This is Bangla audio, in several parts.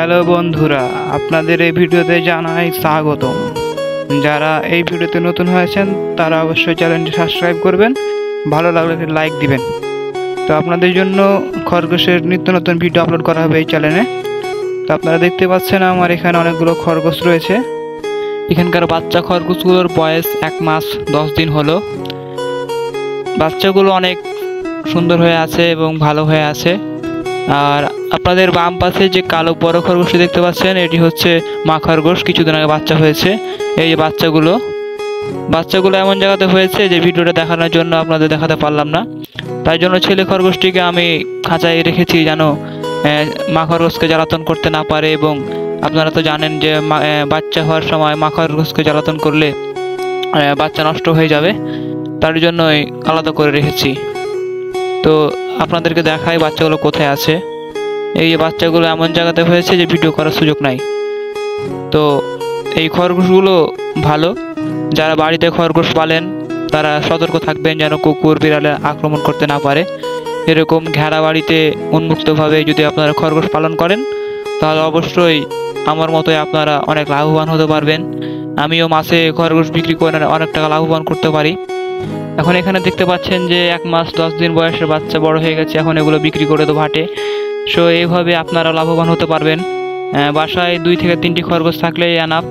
হ্যালো বন্ধুরা, আপনাদের এই ভিডিওতে জানাই স্বাগতম। যারা এই ভিডিওতে নতুন হয়েছেন তারা অবশ্যই চ্যানেলটি সাবস্ক্রাইব করবেন, ভালো লাগলে লাইক দিবেন। তো আপনাদের জন্য খরগোশের নিত্য নতুন ভিডিও আপলোড করা হবে এই চ্যানেলে। তো আপনারা দেখতে পাচ্ছেন আমার এখানে অনেকগুলো খরগোশ রয়েছে। এখানকার বাচ্চা খরগোশগুলোর বয়স 1 মাস 10 দিন হলো। বাচ্চাগুলো অনেক সুন্দর হয়ে আছে এবং ভালো হয়ে আছে। আর আপনাদের বাম পাশে যে কালো বড় খরগোশটি দেখতে পাচ্ছেন, এটি হচ্ছে মা খরগোশ, কিছুদিন আগে বাচ্চা হয়েছে। এই যে বাচ্চাগুলো এমন জায়গাতে হয়েছে যে ভিডিওটা দেখানোর জন্য আপনাদের দেখাতে পারলাম না। তাই জন্য ছেলে খরগোশটিকে আমি খাঁচায় রেখেছি যেন মা খরগোশকে জ্বালাতন করতে না পারে। এবং আপনারা তো জানেন যে বাচ্চা হওয়ার সময় মা খরগোশকে জ্বালাতন করলে বাচ্চা নষ্ট হয়ে যাবে, তার জন্যই আলাদা করে রেখেছি। তো আপনাদেরকে দেখাই বাচ্চাগুলো কোথায় আছে। এই বাচ্চাগুলো এমন জায়গাতে হয়েছে যে ভিডিও করার সুযোগ নাই। তো এই খরগোশগুলো ভালো, যারা বাড়িতে খরগোশ পালেন তারা সতর্ক থাকবেন যেন কুকুর বিড়ালে আক্রমণ করতে না পারে। এরকম ঘেরা বাড়িতে উন্মুক্তভাবে যদি আপনারা খরগোশ পালন করেন তাহলে অবশ্যই আমার মতোই আপনারা অনেক লাভবান হতে পারবেন। আমিও মাসে খরগোশ বিক্রি করে অনেক টাকা লাভবান করতে পারি। এখন এখানে দেখতে পাচ্ছেন যে 1 মাস 10 দিন বয়সের বাচ্চা বড় হয়ে গেছে, এখন এগুলো বিক্রি করে দেবো হাটে। সো এইভাবে আপনারা লাভবান হতে পারবেন। বাসায় 2 থেকে 3টি খরগোশ থাকলেই এনাফ।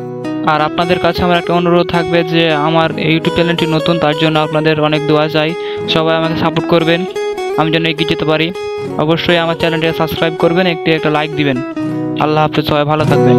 আর আপনাদের কাছে আমার একটা অনুরোধ থাকবে যে আমার ইউটিউব চ্যানেলটি নতুন, তার জন্য আপনাদের অনেক দোয়া চাই। সবাই আমাকে সাপোর্ট করবেন, আমি যেন এগিয়ে যেতে পারি। অবশ্যই আমার চ্যানেলটি সাবস্ক্রাইব করবেন, একটা লাইক দিবেন। আল্লাহ হাফেজ, সবাই ভালো থাকবেন।